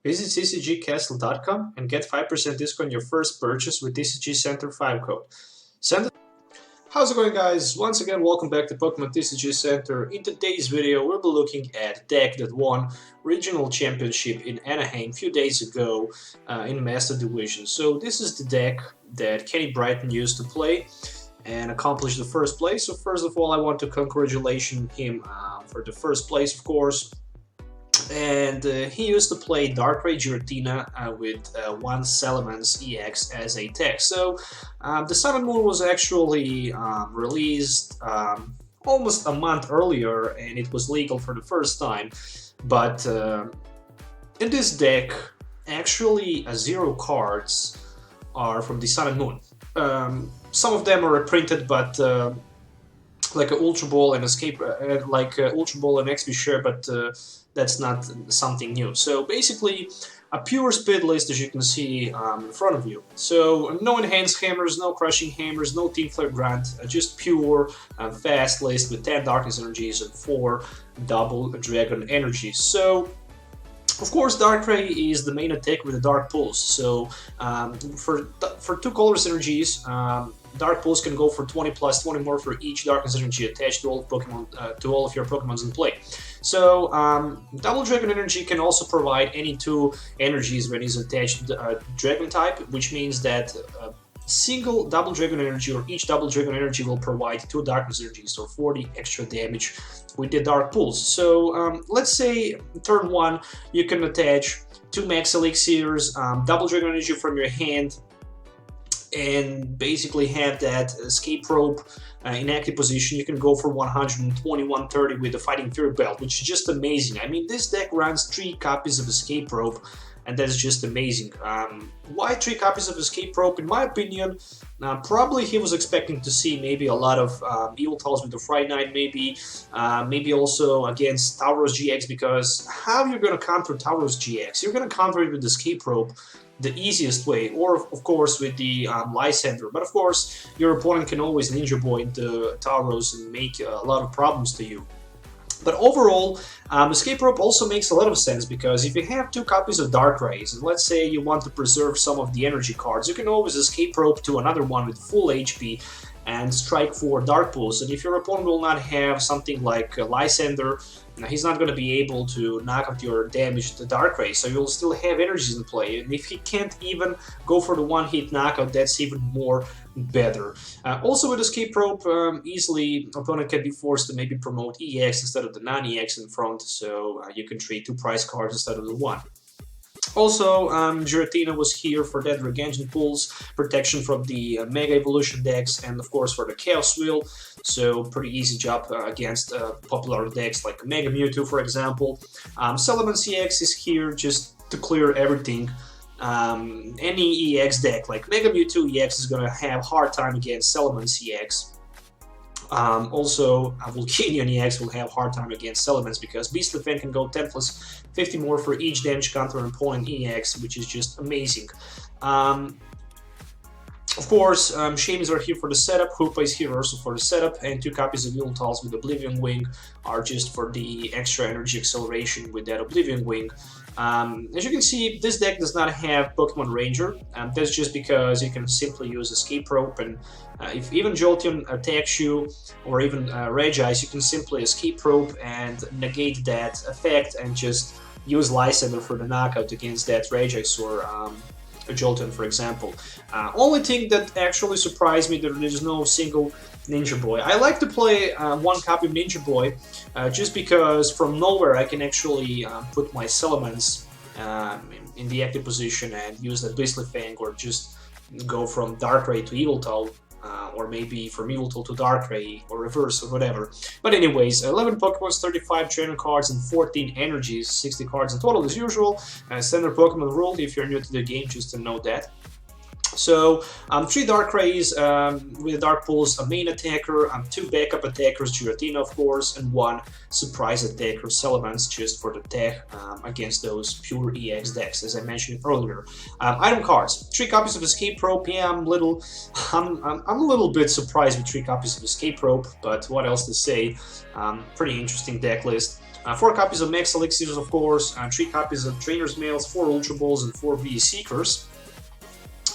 Visit tcgcastle.com and get 5% discount on your first purchase with TCG Center 5 code. How's it going, guys? Once again, welcome back to Pokemon TCG Center. In today's video, we'll be looking at a deck that won Regional Championship in Anaheim a few days ago in Master Division. So this is the deck that Kenny Britton used to play and accomplish the first place. So first of all, I want to congratulate him for the first place, of course. And he used to play Darkrai Giratina with one Salamence-EX as a tech. So the Sun and Moon was actually released almost a month earlier, and it was legal for the first time. But in this deck, actually 0 cards are from the Sun and Moon. Some of them are reprinted, but like an Ultra Ball and Escape, Ultra Ball and XP Share, but that's not something new. So basically, a pure speed list, as you can see in front of you. So no enhanced hammers, no crushing hammers, no Team Flare Grunt, just pure fast list with 10 Darkness energies and 4 double Dragon energies. So of course, Darkrai is the main attack with the Dark Pulse. So for 2 colors energies, Dark Pulse can go for 20 plus 20 more for each Darkness energy attached to all Pokemon, to all of your Pokemons in play. So Double Dragon Energy can also provide any 2 energies when it's attached to Dragon type, which means that single Double Dragon Energy or each Double Dragon Energy will provide 2 Darkness energies or 40 extra damage with the Dark Pulse. So let's say turn 1 you can attach 2 Max Elixirs, Double Dragon Energy from your hand, and basically have that Escape Rope in active position. You can go for 120, 130 with the Fighting Fury Belt, which is just amazing. I mean, this deck runs 3 copies of Escape Rope, and that's just amazing. Why 3 copies of Escape Rope? In my opinion, probably he was expecting to see maybe a lot of Yveltals with the Fright Night, maybe also against Tauros GX, because how you're going to counter Tauros GX? You're going to counter it with Escape Rope the easiest way, or of course with the Lysandre. But of course, your opponent can always Ninja Boy into Tauros and make a lot of problems to you. But overall, Escape Rope also makes a lot of sense, because if you have 2 copies of Darkrai, and let's say you want to preserve some of the energy cards, you can always Escape Rope to another one with full HP and strike for Dark Pulse. And if your opponent will not have something like Lysandre, he's not going to be able to knock out your damage to Darkrai, so you'll still have energies in play. And if he can't even go for the one-hit knockout, that's even more better. Also with Escape Rope, easily opponent can be forced to maybe promote EX instead of the non-EX in front, so you can trade 2 prize cards instead of the 1. Also, Giratina was here for that Regention Pulse, protection from the Mega Evolution decks, and of course for the Chaos Wheel, so pretty easy job against popular decks like Mega Mewtwo, for example. Salamence-EX is here just to clear everything. Any EX deck like Mega Mewtwo EX is gonna have hard time against Salamence-EX. Also, Volcanion EX will have hard time against Salamence, because Beastly Fan can go 10 plus 50 more for each damage counter on opponent EX, which is just amazing. Of course, Shaymins are here for the setup, Hoopa is here also for the setup, and 2 copies of Yveltals with Oblivion Wing are just for the extra energy acceleration with that Oblivion Wing. As you can see, this deck does not have Pokemon Ranger. That's just because you can simply use Escape Rope, and if even Jolteon attacks you, or even Regice, you can simply Escape Rope and negate that effect and just use Lysandre for the knockout against that Regice or Jolteon, for example. Only thing that actually surprised me, that there is no single Ninja Boy. I like to play 1 copy of Ninja Boy just because from nowhere I can actually put my Salamence in the active position and use the Beastly Fang, or just go from Darkrai to Yveltal, or maybe from Yveltal to Darkrai, or reverse, or whatever. But anyways, 11 Pokemons, 35 trainer cards, and 14 energies, 60 cards in total as usual. Standard Pokemon rule, if you're new to the game, just to know that. So 3 Darkrais with a Dark Pulse, a main attacker, 2 backup attackers, Giratina of course, and 1 surprise attacker, Salamence, just for the tech against those pure EX decks, as I mentioned earlier. Item cards: 3 copies of Escape Rope. Yeah, I'm a little bit surprised with 3 copies of Escape Rope, but what else to say? Pretty interesting deck list. 4 copies of Max Elixirs, of course, 3 copies of Trainers Mails, 4 Ultra Balls, and 4 VE Seekers.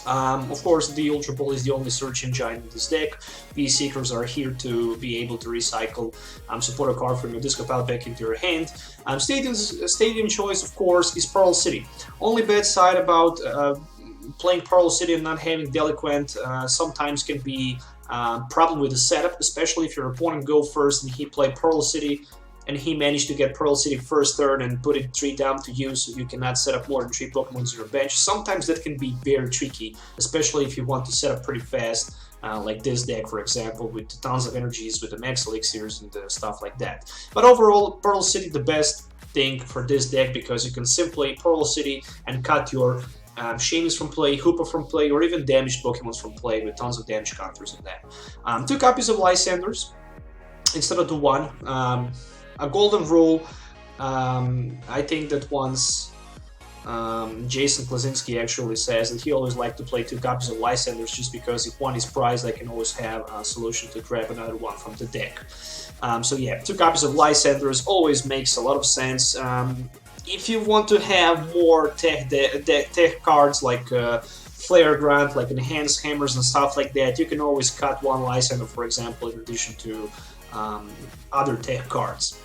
Of course, the Ultra Ball is the only search engine in this deck. VE Seekers are here to be able to recycle support a card from your discard pile back into your hand. Stadium choice, of course, is Parallel City. Only bad side about playing Parallel City and not having Delinquent sometimes can be problem with the setup, especially if your opponent go first and he play Parallel City and he managed to get Parallel City first turn and put it 3 down to you, so you cannot set up more than 3 Pokemon on your bench. Sometimes that can be very tricky, especially if you want to set up pretty fast, like this deck, for example, with tons of energies, with the Max Elixirs and stuff like that. But overall, Parallel City the best thing for this deck, because you can simply Parallel City and cut your Shaymin from play, Hoopa from play, or even damaged Pokemon from play with tons of damage counters in that. 2 copies of Lysandres instead of the 1. A golden rule, I think that once Jason Klasinski actually says that he always liked to play 2 copies of Lysandres, just because if one is prized, I can always have a solution to grab another one from the deck. So yeah, 2 copies of Lysandres always makes a lot of sense. If you want to have more tech cards like Flare Grant, like Enhanced Hammers and stuff like that, you can always cut 1 Lysandre, for example, in addition to other tech cards.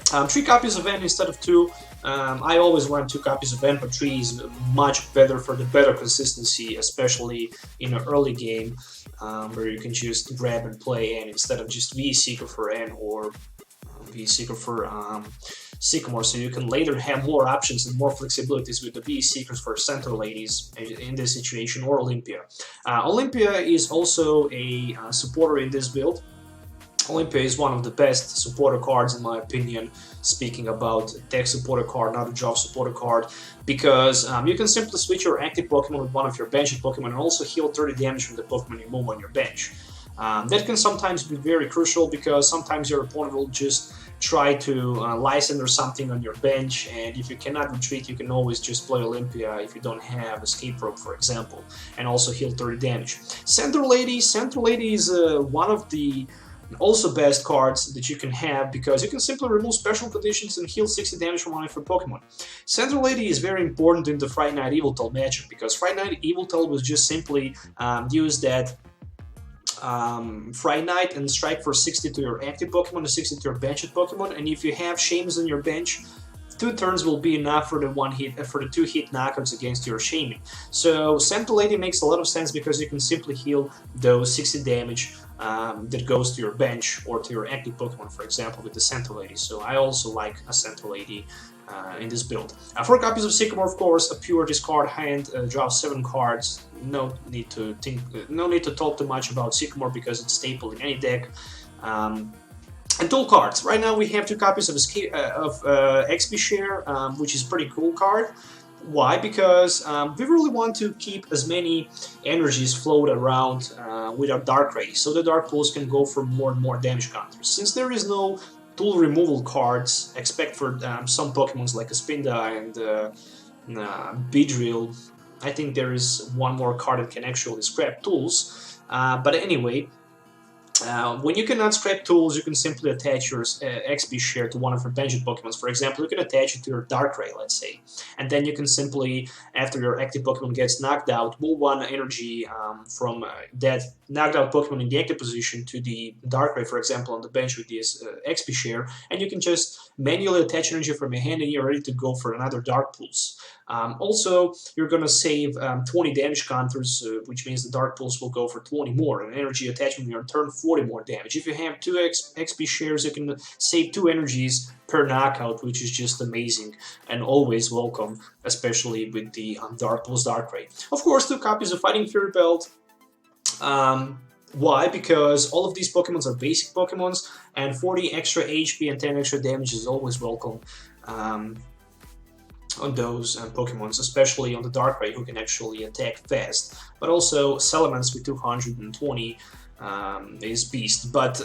3 copies of N instead of 2. I always run 2 copies of N, but 3 is much better for the better consistency, especially in an early game where you can just grab and play N instead of just VE Seeker for N or VE Seeker for Sycamore, so you can later have more options and more flexibilities with the VE Seekers for Center Ladies in this situation, or Olympia. Olympia is also a supporter in this build. Olympia is one of the best supporter cards in my opinion, speaking about tech supporter card, not a drop supporter card, because you can simply switch your active Pokemon with one of your benched Pokemon and also heal 30 damage from the Pokemon you move on your bench. That can sometimes be very crucial, because sometimes your opponent will just try to Lysandre something on your bench, and if you cannot retreat, you can always just play Olympia if you don't have Escape Rope, for example, and also heal 30 damage. Center Lady is one of the also best cards that you can have, because you can simply remove special conditions and heal 60 damage from one of your Pokemon. Center Lady is very important in the Friday Night Yveltal matchup, because Friday Night Yveltal was just simply use that Friday Night and strike for 60 to your active Pokemon and 60 to your benched Pokemon, and if you have Shaymin on your bench, 2 turns will be enough for the 2 hit knockouts against your Shaymin. So Center Lady makes a lot of sense, because you can simply heal those 60 damage that goes to your bench or to your active Pokemon, for example, with the Center Lady. So I also like a Center Lady in this build. 4 copies of Sycamore, of course, a pure discard hand, draw 7 cards. No need to talk too much about Sycamore, because it's staple in any deck. And tool cards. Right now we have 2 copies of XP Share, which is pretty cool card. Why? Because we really want to keep as many energies float around with our Darkrai, so the Dark Pulse can go for more and more damage counters. Since there is no tool removal cards, except for some Pokemons like Spinda and Beedrill, I think there is one more card that can actually scrap tools. But anyway, when you cannot scrap tools, you can simply attach your XP Share to one of your benched Pokemon. For example, you can attach it to your Darkrai, let's say, and then you can simply, after your active Pokemon gets knocked out, move 1 energy from that knocked out Pokemon in the active position to the Darkrai, for example, on the bench with this XP Share, and you can just manually attach energy from your hand and you're ready to go for another Dark Pulse. Also, you're going to save 20 damage counters, which means the Dark Pulse will go for 20 more, and energy attachment in your turn 40 more damage. If you have 2 XP Shares, you can save 2 energies per knockout, which is just amazing and always welcome, especially with the Dark Pulse Darkrai. Of course, 2 copies of Fighting Fury Belt. Why? Because all of these Pokemons are basic Pokemons, and 40 extra HP and 10 extra damage is always welcome on those Pokemons, especially on the Darkrai, who can actually attack fast. But also Salamence with 220 is beast. But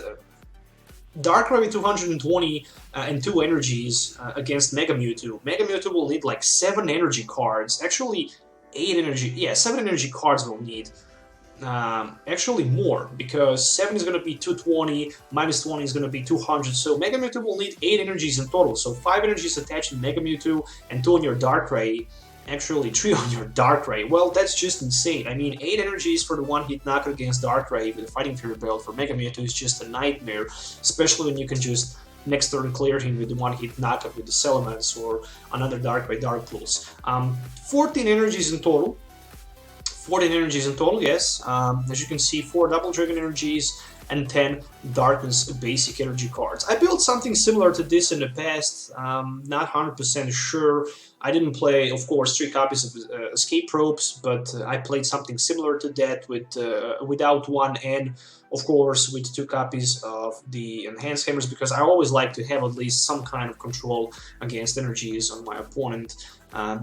Darkrai with 220 and 2 energies against Mega Mewtwo. Mega Mewtwo will need like 7 energy cards. Actually, 8 energy. Yeah, 7 energy cards will need actually more, because 7 is going to be 220, minus 20 is going to be 200, so Mega Mewtwo will need 8 energies in total, so 5 energies attached to Mega Mewtwo and 2 on your Darkrai, actually 3 on your Darkrai. Well, that's just insane. I mean, 8 energies for the one-hit knockout against Darkrai with a Fighting Fury belt for Mega Mewtwo is just a nightmare, especially when you can just next turn clear him with the one-hit knockout with the Salamence or another Darkrai Dark Pulse. 14 energies in total. 14 energies in total, yes. As you can see, 4 Double Dragon energies and 10 Darkness basic energy cards. I built something similar to this in the past, not 100% sure. I didn't play, of course, 3 copies of Escape Ropes, but I played something similar to that with without one, and of course with 2 copies of the Enhanced Hammers, because I always like to have at least some kind of control against energies on my opponent.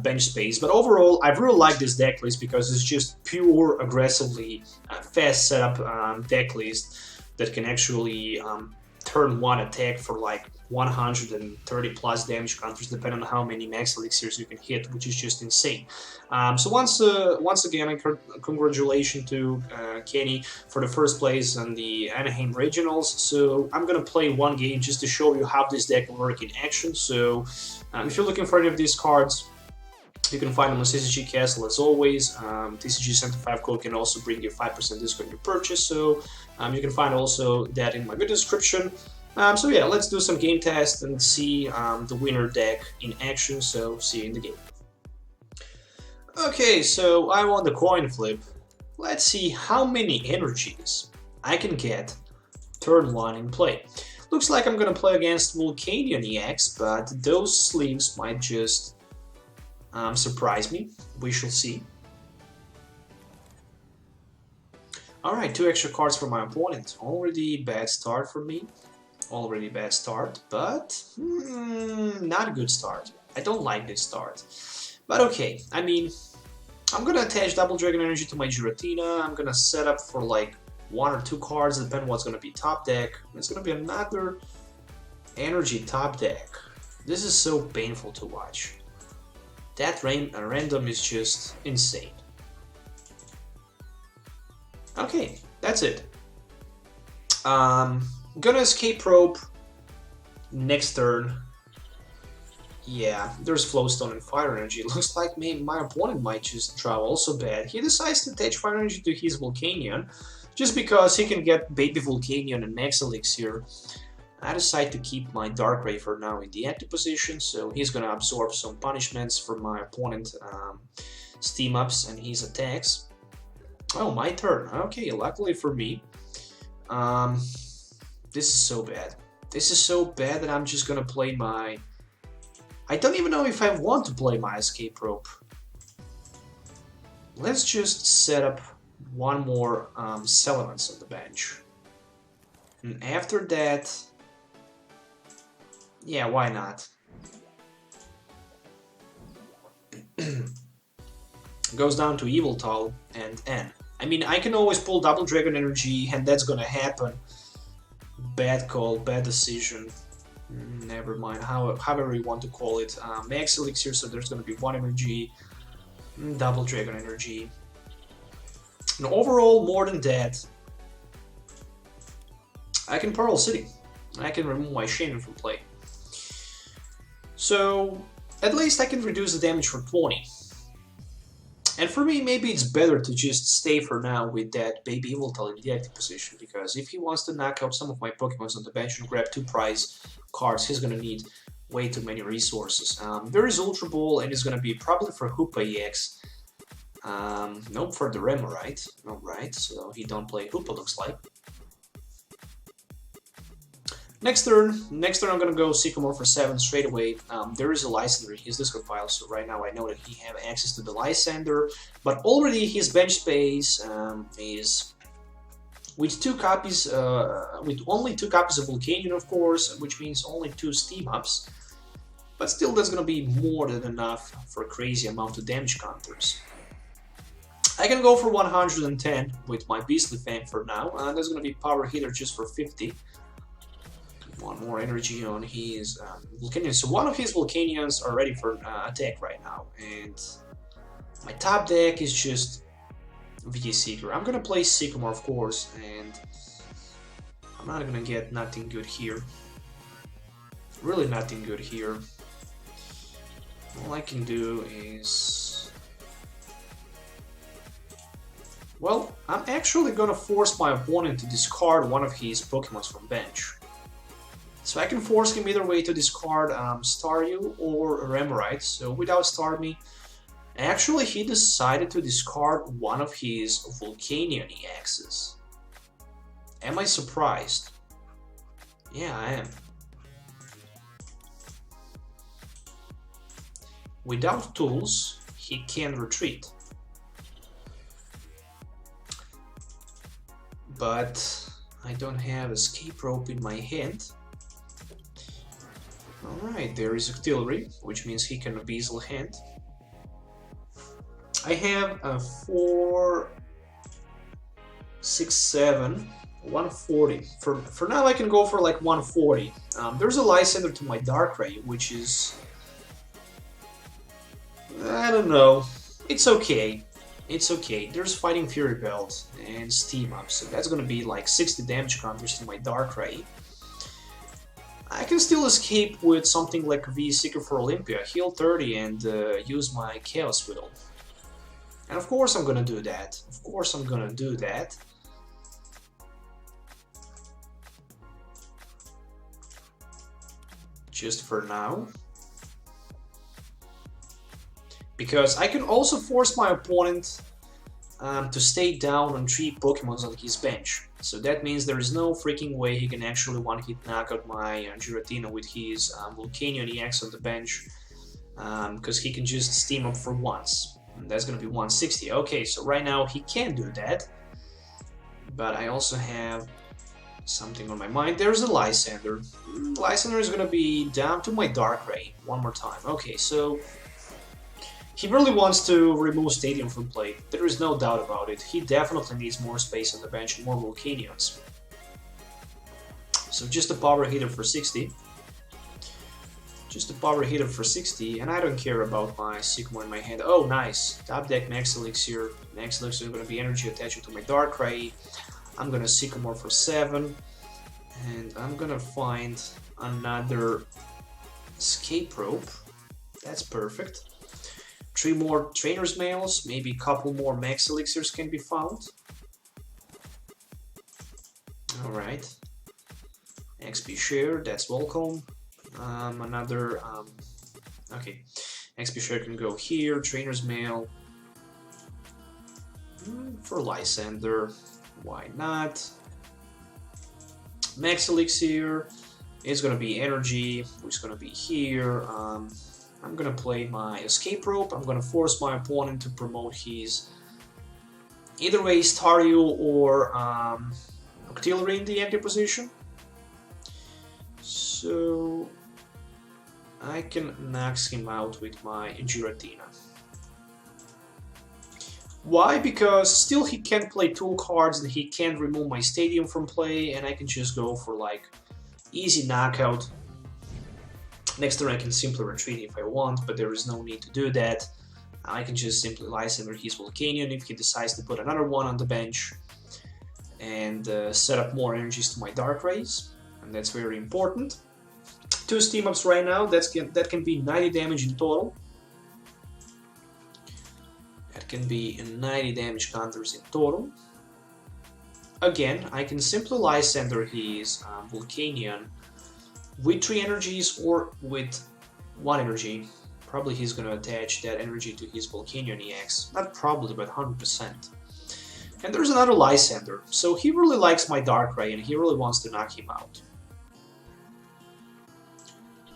Bench space, but overall I really like this deck list because it's just pure aggressively fast setup deck list that can actually turn 1 attack for like 130 plus damage counters depending on how many Max Elixirs you can hit, which is just insane. So once again, congratulations to Kenny for the first place on the Anaheim Regionals. So I'm gonna play one game just to show you how this deck will work in action. So if you're looking for any of these cards, you can find them on TCG Castle as always. TCG Center 5 code can also bring you 5% discount on your purchase, so you can find also that in my video description. So yeah, let's do some game test and see the winner deck in action, so see you in the game. Okay, so I won the coin flip. Let's see how many energies I can get turn 1 in play. Looks like I'm gonna play against Volcanion-EX, but those sleeves might just surprise me. We shall see. Alright, 2 extra cards for my opponent. Already bad start for me. Already bad start, but not a good start. I don't like this start. But okay, I mean, I'm gonna attach Double Dragon Energy to my Giratina. I'm gonna set up for like 1 or 2 cards, depending on what's gonna be top deck. It's gonna be another energy top deck. This is so painful to watch. That random is just insane. Okay, that's it. Gonna Escape Rope next turn. Yeah, there's Flowstone and Fire Energy. Looks like my opponent might just draw also bad. He decides to attach Fire Energy to his Volcanion, just because he can get Baby Volcanion and Max Elixir. I decide to keep my Darkrai for now in the active position, so he's gonna absorb some punishments from my opponent steam ups and his attacks. Oh, my turn. Okay, luckily for me. This is so bad. This is so bad that I'm just gonna play my... I don't even know if I want to play my Escape Rope. Let's just set up one more Salamence on the bench. And after that... yeah, why not? Goes down to Yveltal and N. I mean, I can always pull Double Dragon Energy, and that's gonna happen. Bad call, bad decision. Never mind, however you want to call it. Max Elixir, so there's gonna be 1 energy. Double Dragon Energy. And overall, more than that, I can Parallel City. I can remove my Shaymin from play. So, at least I can reduce the damage for 20. And for me, maybe it's better to just stay for now with that Baby Yveltal in the active position, because if he wants to knock out some of my Pokémon on the bench and grab 2 prize cards, he's gonna need way too many resources. There is Ultra Ball, and it's gonna be probably for Hoopa-EX. Nope, for the Remoraid. Alright, so he don't play Hoopa, looks like. Next turn I'm gonna go Sycamore for 7 straight away. There is a Lysandre in his discard pile, so right now I know that he have access to the Lysandre, but already his bench space is with 2 copies, with only 2 copies of Volcanion, of course, which means only 2 steam ups. But still, that's gonna be more than enough for a crazy amount of damage counters. I can go for 110 with my Beastly Fang for now, and that's gonna be Power Hitter just for 50. 1 more energy on his Volcanion. So one of his Volcanions are ready for attack right now, and my top deck is just via Seeker. I'm gonna play Sycamore, of course, and I'm not gonna get nothing good here. Really nothing good here. All I can do is... Well, I'm actually gonna force my opponent to discard one of his Pokemon from bench. So I can force him either way to discard Staryu or Remoraid. So without Starmie, actually he decided to discard one of his Volcanion-EXs. Am I surprised? Yeah, I am. Without tools, he can retreat. But I don't have Escape Rope in my hand. Alright, there is Artillery, which means he can Abyssal Hand. I have a 4, 6, 7, 140. For now I can go for like 140. There's a Lysandre to my Darkrai, which is... I don't know. It's okay. It's okay. There's Fighting Fury Belt and Steam Up, so that's gonna be like 60 damage counters to my Darkrai. I can still escape with something like V-Seeker for Olympia, heal 30 and use my Chaos Wheel. And of course I'm gonna do that. Of course I'm gonna do that. Just for now. Because I can also force my opponent to stay down on 3 Pokemons on his bench. So that means there is no freaking way he can actually one-hit knock out my Giratina with his Volcanion-EX on the bench. Because he can just steam up for once. And that's gonna be 160. Okay, so right now he can do that. But I also have something on my mind. There's a Lysandre. Lysandre is gonna be down to my Darkrai one more time. Okay, so... he really wants to remove Stadium from play, there is no doubt about it. He definitely needs more space on the bench and more Volcanions. So just a power hitter for 60. Just a power hitter for 60, and I don't care about my Sycamore in my hand. Oh, nice. Top deck Max Elixir. Max Elixir is going to be energy attaching to my Darkrai. I'm going to Sycamore for 7. And I'm going to find another Escape Rope. That's perfect. 3 more Trainers Mails, maybe a couple more Max Elixirs can be found. Alright. XP share, that's welcome. Okay. XP share can go here, Trainers Mail. For Lysandre, why not? Max Elixir is gonna be energy, which is gonna be here. I'm gonna play my Escape Rope. I'm gonna force my opponent to promote his either way Staryu or Artillery in the active position. So I can knock him out with my Giratina. Why? Because still he can't play tool cards and he can't remove my Stadium from play, and I can just go for like easy knockout. Next turn I can simply retreat if I want, but there is no need to do that. I can just simply Lysandre his Volcanion if he decides to put another one on the bench and set up more energies to my Darkrays, and that's very important. 2 Steam Ups right now, that can be 90 damage in total. That can be 90 damage counters in total. Again, I can simply Lysandre his Volcanion with 3 energies or with 1 energy. Probably he's gonna attach that energy to his Volcanion-EX. Not probably, but 100%. And there's another Lysandre, so he really likes my Darkrai and he really wants to knock him out.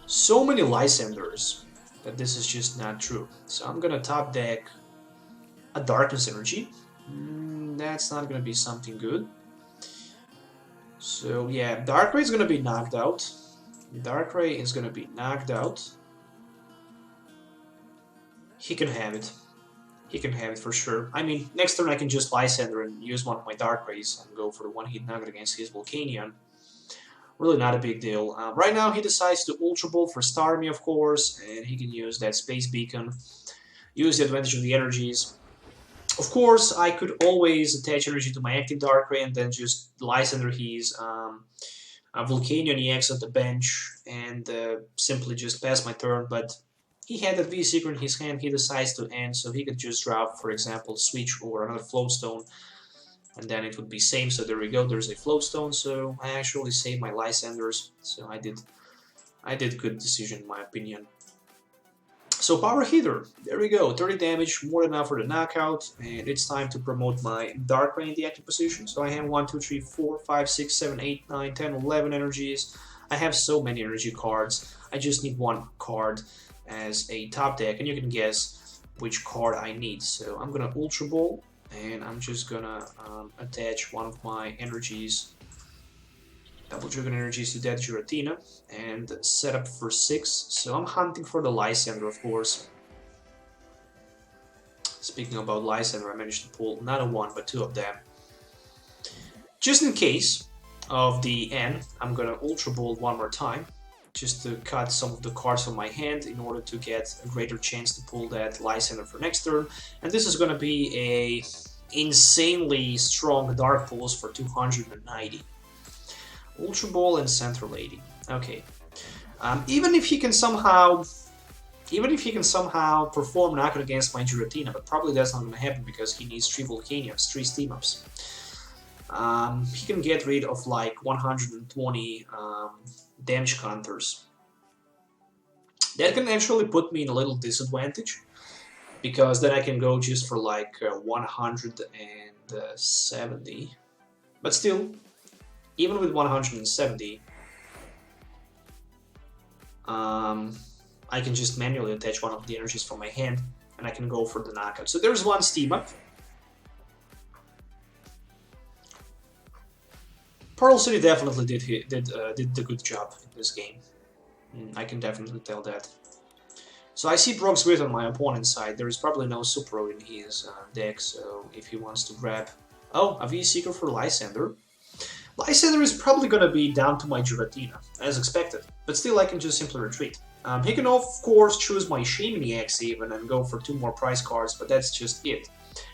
So many Lysandres that this is just not true. So I'm gonna top deck a Darkness energy. That's not gonna be something good. So yeah, Darkrai is gonna be knocked out. Darkrai is gonna be knocked out. He can have it. He can have it for sure. I mean, next turn I can just Lysandre and use one of my Darkrays and go for the one-hit nugget against his Volcanion. Really not a big deal. Right now he decides to Ultra Ball for Starmie, of course, and he can use that Space Beacon, use the advantage of the energies. Of course, I could always attach energy to my active Darkrai and then just Lysandre his Volcanion-EX at the bench and simply just pass my turn, but he had that V-Seeker in his hand, he decides to end, so he could just drop, for example, Switch or another Float Stone, and then it would be same. So there we go, there's a Float Stone, so I actually saved my Lysandres, so I did good decision in my opinion. So Power Hitter, there we go, 30 damage, more than enough for the knockout, and it's time to promote my Darkrai in the active position. So I have 1, 2, 3, 4, 5, 6, 7, 8, 9, 10, 11 energies. I have so many energy cards, I just need one card as a top deck, and you can guess which card I need. So I'm gonna Ultra Ball, and I'm just gonna attach one of my energies, Double Dragon energies, to that Giratina and set up for 6. So I'm hunting for the Lysandre, of course. Speaking about Lysandre, I managed to pull not a 1 but 2 of them. Just in case of the N, I'm gonna Ultra Ball one more time, just to cut some of the cards from my hand in order to get a greater chance to pull that Lysandre for next turn. And this is gonna be a insanely strong Dark Pulse for 290. Ultra Ball and Center Lady. Okay. Even if he can somehow perform knockout against my Giratina, but probably that's not gonna happen because he needs 3 Volcanions, 3 Steam Ups. He can get rid of like 120 damage counters. That can actually put me in a little disadvantage, because then I can go just for like 170, but still, even with 170, I can just manually attach one of the energies from my hand, and I can go for the knockout. So there's one Steam Up. Parallel City definitely did a good job in this game. I can definitely tell that. So I see Brock's Grit on my opponent's side. There is probably no Supro in his deck, so if he wants to grab... Oh, a V-Seeker for Lysandre. Lysandre is probably gonna be down to my Giratina, as expected, but still I can just simply retreat. He can of course choose my Shaymin-EX even and go for 2 more prize cards, but that's just it.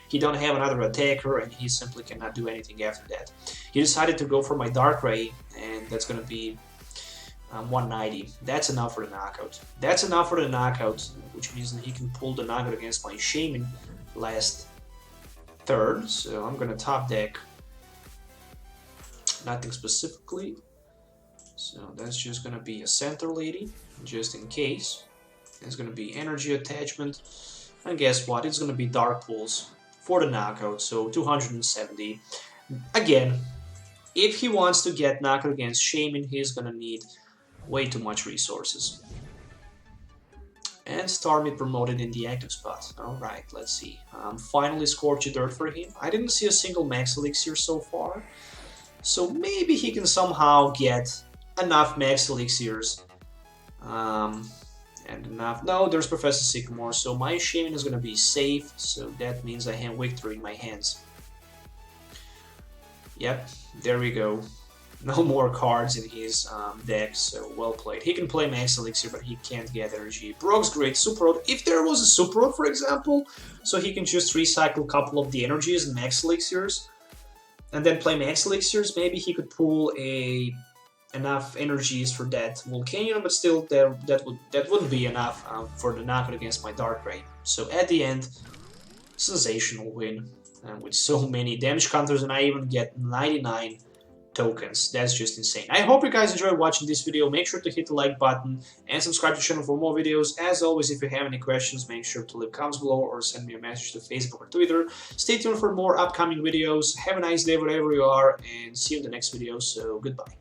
He don't have another attacker and he simply cannot do anything after that. He decided to go for my Darkrai, and that's gonna be 190. That's enough for the knockout. That's enough for the knockout, which means that he can pull the knockout against my Shaymin last turn. So I'm gonna top deck nothing specifically. So that's just gonna be a Center Lady, just in case. It's gonna be Energy Attachment, and guess what? It's gonna be Dark Pulse for the knockout, so 270. Again, if he wants to get knockout against Shaymin, he's gonna need way too much resources. And Starmie promoted in the active spot. Alright, let's see. Finally Scorched Earth for him. I didn't see a single Max Elixir so far, so maybe he can somehow get enough Max Elixirs. And enough... No, there's Professor Sycamore, so my Shaymin is gonna be safe, so that means I have Victory in my hands. Yep, there we go. No more cards in his deck, so well played. He can play Max Elixir, but he can't get energy. Brock's great Super Road. If there was a Super Road, for example, so he can just recycle a couple of the energies and Max Elixirs, and then play Max Elixirs, maybe he could pull enough energies for that Volcanion, but still that wouldn't be enough for the knockout against my Darkrai. So at the end, sensational win with so many damage counters, and I even get 99 tokens. That's just insane. I hope you guys enjoyed watching this video. Make sure to hit the like button and subscribe to the channel for more videos. As always, if you have any questions, make sure to leave comments below or send me a message to Facebook or Twitter. Stay tuned for more upcoming videos. Have a nice day wherever you are, and see you in the next video. So goodbye.